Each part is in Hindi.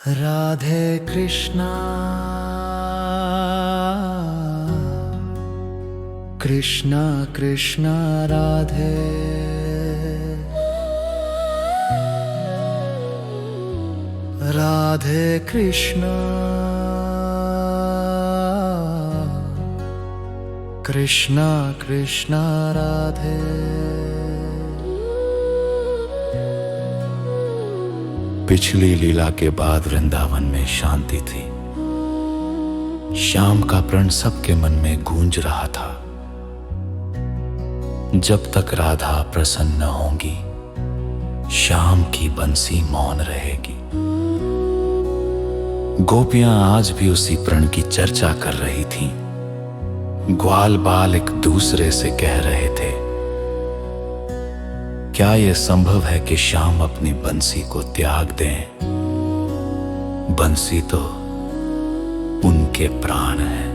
राधे कृष्णा कृष्णा कृष्णा राधे। राधे कृष्णा कृष्णा कृष्णा राधे। पिछली लीला के बाद वृंदावन में शांति थी। श्याम का प्रण सबके मन में गूंज रहा था। जब तक राधा प्रसन्न होंगी, श्याम की बंसी मौन रहेगी। गोपियां आज भी उसी प्रण की चर्चा कर रही थीं। ग्वाल बाल एक दूसरे से कह रहे थे, क्या यह संभव है कि श्याम अपनी बंसी को त्याग दें? बंसी तो उनके प्राण है।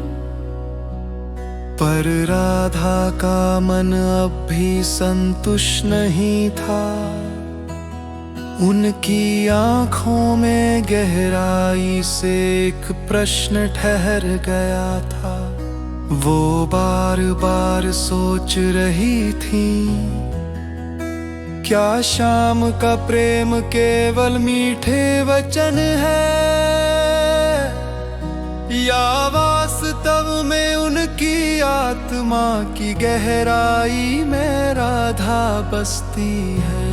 पर राधा का मन अब भी संतुष्ट नहीं था। उनकी आंखों में गहराई से एक प्रश्न ठहर गया था। वो बार बार सोच रही थी, क्या श्याम का प्रेम केवल मीठे वचन है, या वास्तव में उनकी आत्मा की गहराई में राधा बसती है।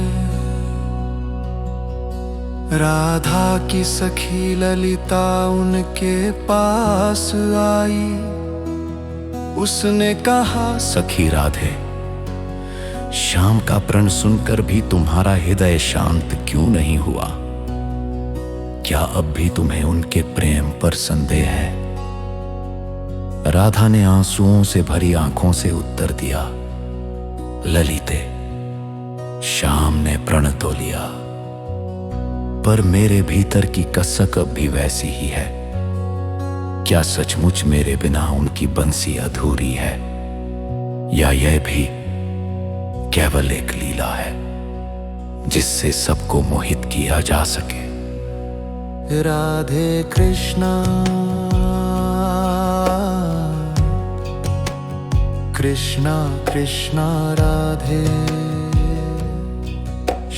राधा की सखी ललिता उनके पास आई। उसने कहा, सखी राधे, श्याम का प्रण सुनकर भी तुम्हारा हृदय शांत क्यों नहीं हुआ? क्या अब भी तुम्हें उनके प्रेम पर संदेह है? राधा ने आंसुओं से भरी आंखों से उत्तर दिया, ललिते, श्याम ने प्रण तो लिया, पर मेरे भीतर की कसक अब भी वैसी ही है। क्या सचमुच मेरे बिना उनकी बंसी अधूरी है, या यह भी केवल एक लीला है जिससे सबको मोहित किया जा सके? राधे कृष्णा कृष्णा कृष्णा राधे।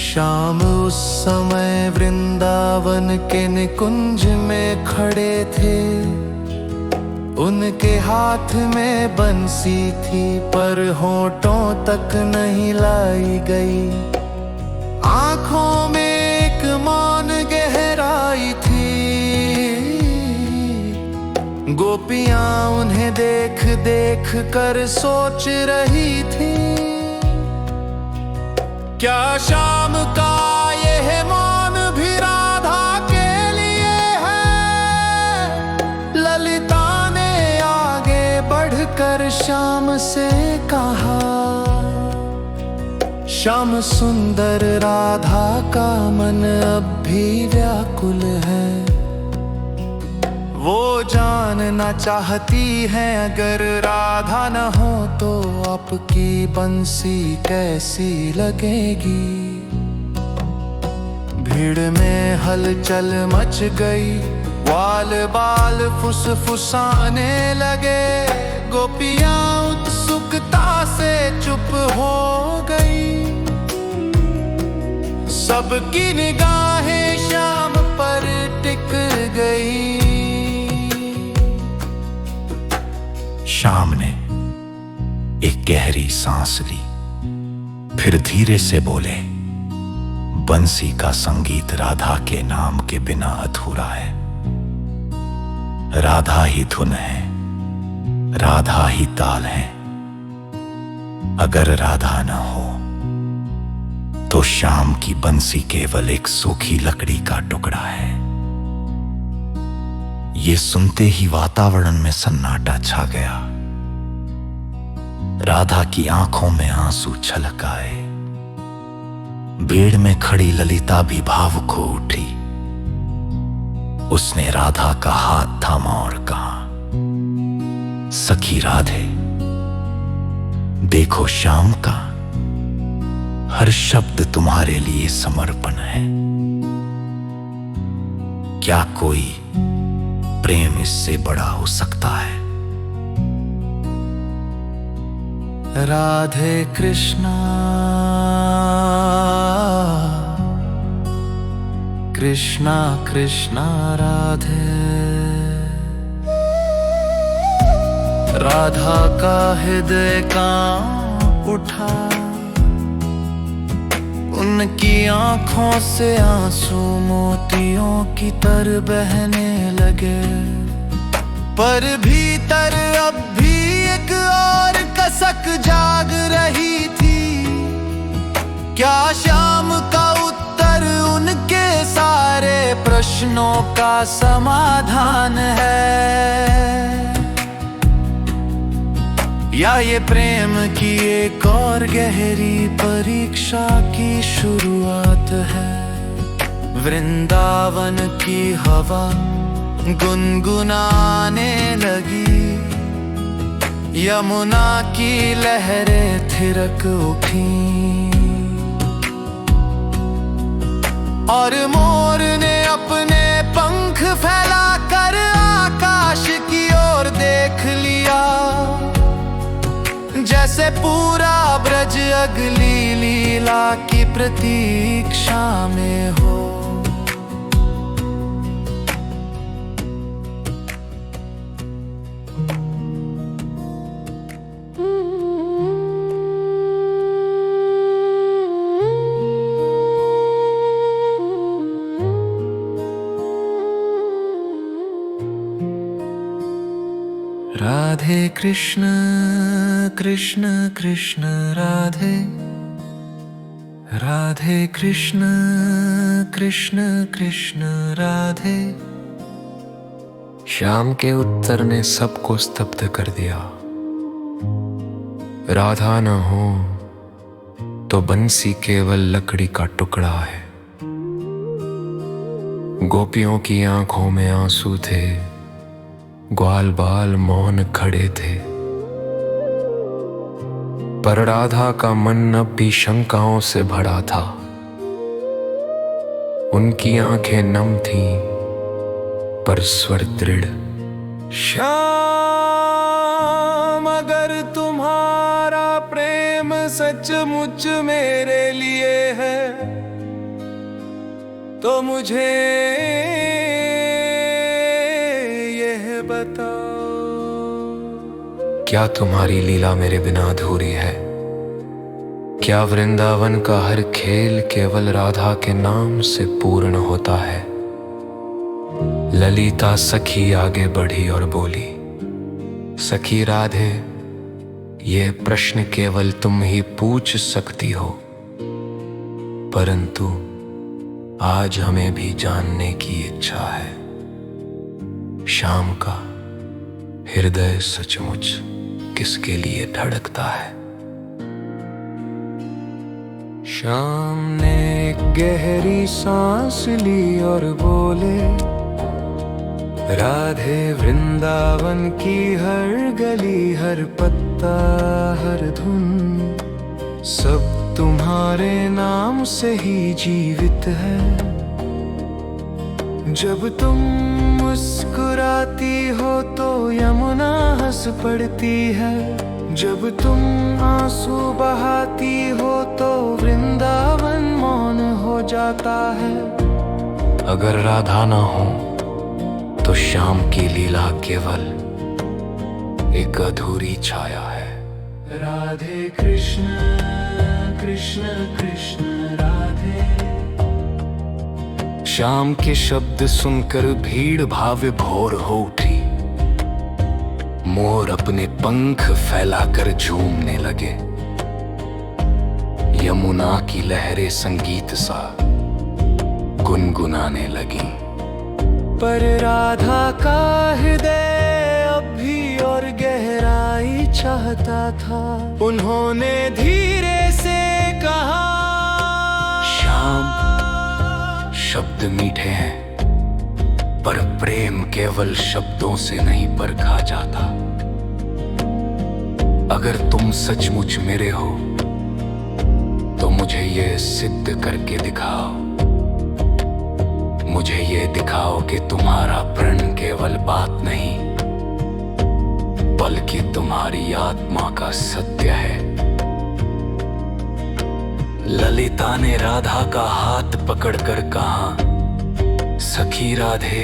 श्याम उस समय वृंदावन के निकुंज में खड़े थे। उनके हाथ में बंसी थी, पर होठों तक नहीं लाई गई। आंखों में एक मौन गहराई थी। गोपियां उन्हें देख देख कर सोच रही थी, क्या श्याम का यह मौन भी राधा के लिए है? ललिता ने आगे बढ़कर श्याम से कहा, श्याम सुंदर, राधा का मन अब भी व्याकुल है। वो जानना चाहती है, अगर राधा न हो तो आपकी बंसी कैसी लगेगी? भीड़ में हलचल मच गई, ग्वाल बाल फुसफुसाने लगे। गोपियां उत्सुकता से चुप हो गई। सबकी निगाहें श्याम पर टिक गई। श्याम ने एक गहरी सांस ली, फिर धीरे से बोले, बंसी का संगीत राधा के नाम के बिना अधूरा है। राधा ही धुन है, राधा ही ताल है। अगर राधा न हो तो श्याम की बंसी केवल एक सूखी लकड़ी का टुकड़ा है। ये सुनते ही वातावरण में सन्नाटा छा गया। राधा की आंखों में आंसू छलक आए। भीड़ में खड़ी ललिता भी भावुक हो उठी। उसने राधा का हाथ थामा और कहा, सखी राधे, देखो श्याम का हर शब्द तुम्हारे लिए समर्पण है। क्या कोई प्रेम इससे बड़ा हो सकता है? राधे कृष्णा कृष्णा कृष्णा राधे। राधा का हृदय कांप उठा, उनकी आंखों से आंसू मोतियों की तरह बहने लगे। पर भीतर अब भी एक और कसक जाग रही थी। क्या शाम का उत्तर उनके सारे प्रश्नों का समाधान है, या ये प्रेम की एक और गहरी परीक्षा की शुरुआत है? वृंदावन की हवा गुनगुनाने लगी, यमुना की लहरें थिरक उठी, और मोर ने अपने पंख फैलाकर आकाश की ओर देख लिया। जैसे पूरा ब्रज अगली लीला की प्रतीक्षा में हो। राधे कृष्ण कृष्ण कृष्ण राधे, राधे कृष्ण कृष्ण कृष्ण राधे। शाम के उत्तर ने सबको स्तब्ध कर दिया। राधा न हो तो बंसी केवल लकड़ी का टुकड़ा है। गोपियों की आंखों में आंसू थे, ग्वाल बाल मौन खड़े थे। पर राधा का मन अब भी शंकाओं से भरा था। उनकी आंखें नम थीं पर स्वर दृढ़। श्याम, अगर तुम्हारा प्रेम सचमुच मेरे लिए है तो मुझे यह बताओ। क्या तुम्हारी लीला मेरे बिना अधूरी है? क्या वृंदावन का हर खेल केवल राधा के नाम से पूर्ण होता है? ललिता सखी आगे बढ़ी और बोली, सखी राधे, यह प्रश्न केवल तुम ही पूछ सकती हो, परंतु आज हमें भी जानने की इच्छा है। शाम का हृदय सचमुच किसके लिए धड़कता है? शाम ने एक गहरी सांस ली और बोले, राधे, वृंदावन की हर गली, हर पत्ता, हर धुन, सब तुम्हारे नाम से ही जीवित है। जब तुम मुस्कुराती हो तो यमुना हंस पड़ती है। जब तुम आंसू बहाती हो तो वृंदावन मौन हो जाता है। अगर राधा ना हो तो शाम की लीला केवल एक अधूरी छाया है। राधे कृष्ण कृष्ण कृष्ण राधे। शाम के शब्द सुनकर भीड़ भाव भोर हो उठी। मोर अपने पंख फैलाकर झूमने लगे। यमुना की लहरें संगीत सा गुनगुनाने लगी। पर राधा का हृदय अब भी और गहराई चाहता था। उन्होंने धीरे से कहा, शाम, शब्द मीठे हैं पर प्रेम केवल शब्दों से नहीं परखा जाता। अगर तुम सचमुच मेरे हो तो मुझे ये सिद्ध करके दिखाओ। मुझे ये दिखाओ कि तुम्हारा प्रण केवल बात नहीं बल्कि तुम्हारी आत्मा का सत्य है। ललिता ने राधा का हाथ पकड़कर कहा, सखी राधे,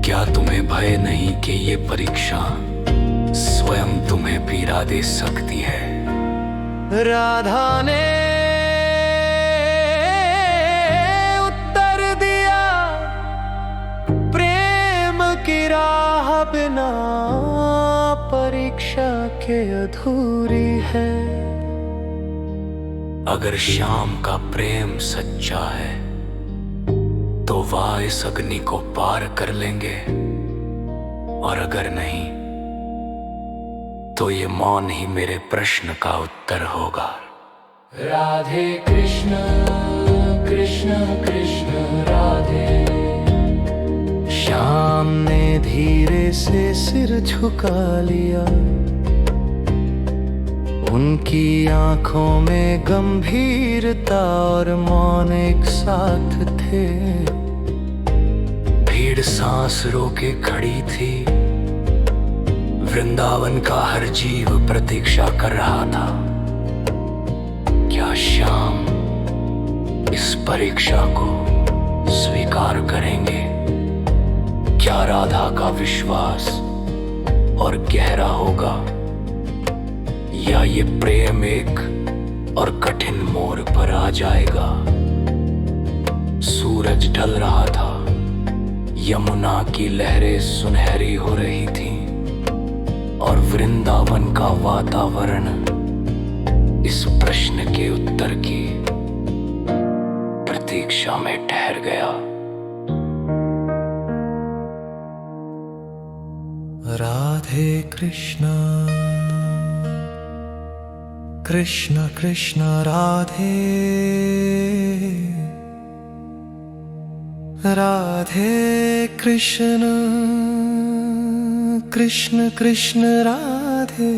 क्या तुम्हें भय नहीं कि ये परीक्षा स्वयं तुम्हें पीड़ा दे सकती है? राधा ने उत्तर दिया, प्रेम की राह बिना परीक्षा के अधूरी है। अगर श्याम का प्रेम सच्चा है तो वह इस अग्नि को पार कर लेंगे, और अगर नहीं तो ये मौन ही मेरे प्रश्न का उत्तर होगा। राधे कृष्ण कृष्ण कृष्ण राधे। श्याम ने धीरे से सिर झुका लिया, उनकी आंखों में गंभीरता और मौन एक साथ थे। भीड़ सांस रोके खड़ी थी, वृंदावन का हर जीव प्रतीक्षा कर रहा था। क्या श्याम इस परीक्षा को स्वीकार करेंगे? क्या राधा का विश्वास और गहरा होगा, या ये प्रेम एक और कठिन मोड़ पर आ जाएगा? सूरज ढल रहा था, यमुना की लहरें सुनहरी हो रही थीं, और वृंदावन का वातावरण इस प्रश्न के उत्तर की प्रतीक्षा में ठहर गया। राधे कृष्ण कृष्ण कृष्ण राधे, राधे कृष्ण कृष्ण कृष्ण राधे।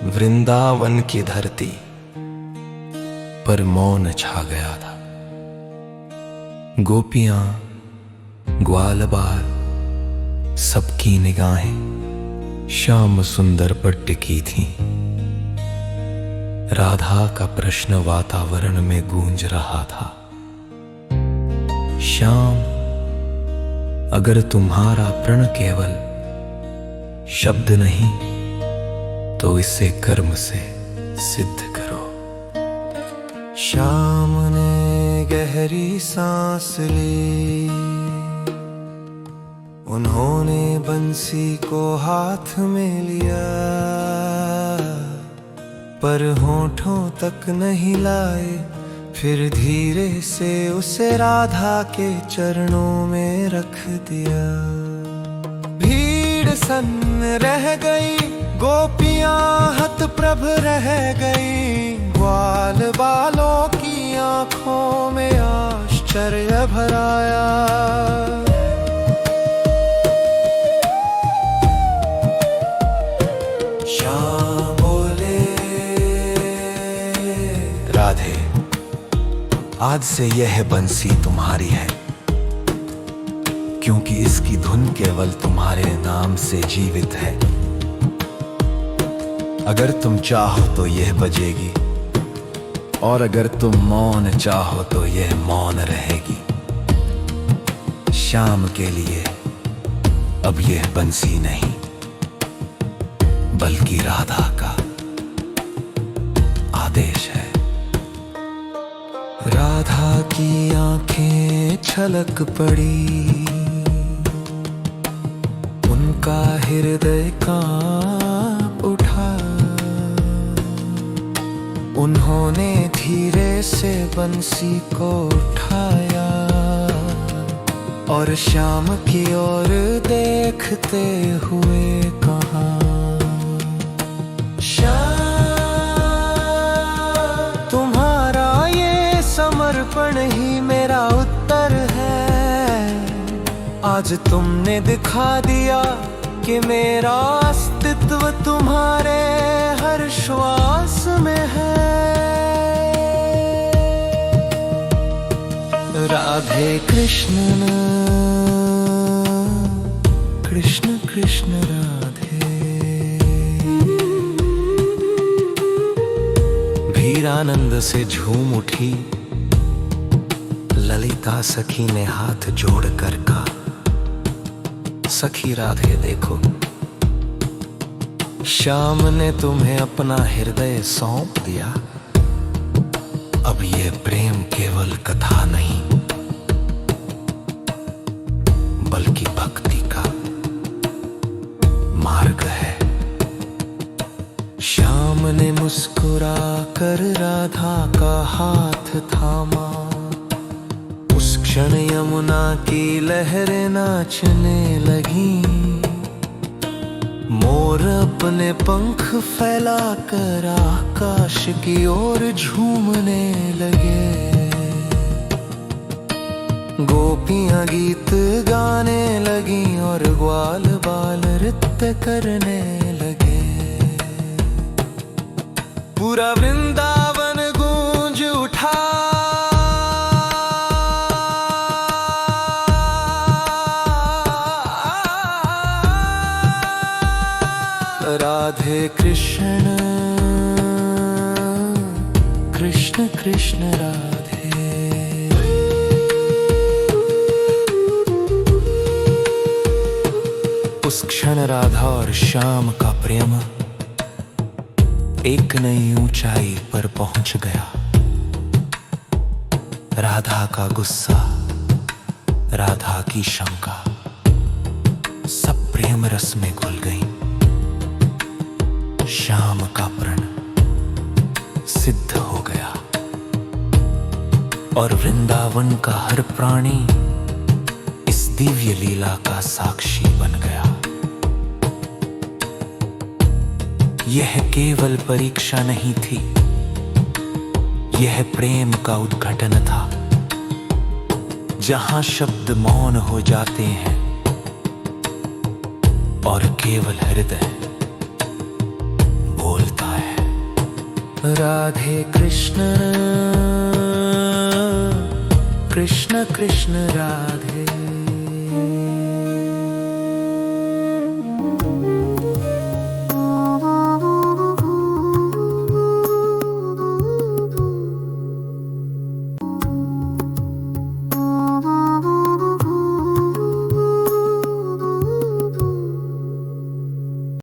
वृंदावन की धरती पर मौन छा गया था। गोपियां, ग्वालबाल, सबकी निगाहें श्याम सुंदर पर टिकी थीं। राधा का प्रश्न वातावरण में गूंज रहा था, श्याम, अगर तुम्हारा प्रण केवल शब्द नहीं तो इसे कर्म से सिद्ध करो। श्याम ने गहरी सांस ली, उन्होंने बंसी को हाथ में लिया, पर होठों तक नहीं लाए। फिर धीरे से उसे राधा के चरणों में रख दिया। भीड़ सन्न रह गई, गोपियां हतप्रभ रह गई, ग्वाल बालों की आंखों में आश्चर्य भराया। श्याम बोले, राधे, आज से यह बंसी तुम्हारी है, क्योंकि इसकी धुन केवल तुम्हारे नाम से जीवित है। अगर तुम चाहो तो यह बजेगी, और अगर तुम मौन चाहो तो यह मौन रहेगी। श्याम के लिए अब यह बंसी नहीं बल्कि राधा का आदेश है। राधा की आंखें छलक पड़ी, उनका हृदय कांप उठा। उन्होंने धीरे से बंसी को उठाया और श्याम की ओर देखते हुए कहा, तुम्हारा ये समर्पण ही मेरा उत्तर है। आज तुमने दिखा दिया कि मेरा अस्तित्व तत्व तुम्हारे हर श्वास में है। राधे कृष्ण कृष्ण कृष्ण राधे। भीर आनंद से झूम उठी, ललिता सखी ने हाथ जोड़कर कहा, सखी राधे देखो, श्याम ने तुम्हें अपना हृदय सौंप दिया। अब ये प्रेम केवल कथा नहीं, बल्कि भक्ति का मार्ग है। श्याम ने मुस्कुरा कर राधा का हाथ थामा। उस क्षण यमुना की लहरें नाचने लगी। मोर अपने पंख फैलाकर आकाश की ओर झूमने लगे। गोपियां गीत गाने लगी और ग्वाल बाल नृत्य करने लगे। पूरा वृंदावन गूंज उठा। राधे कृष्ण कृष्ण कृष्ण राधे। उस क्षण राधा और श्याम का प्रेम एक नई ऊंचाई पर पहुंच गया। राधा का गुस्सा, राधा की शंका, सब प्रेम रस में घुल गई। श्याम का प्रण सिद्ध हो गया और वृंदावन का हर प्राणी इस दिव्य लीला का साक्षी बन गया। यह केवल परीक्षा नहीं थी, यह प्रेम का उद्घाटन था। जहां शब्द मौन हो जाते हैं और केवल हृदय बोलता है। राधे कृष्ण कृष्ण कृष्ण राधे।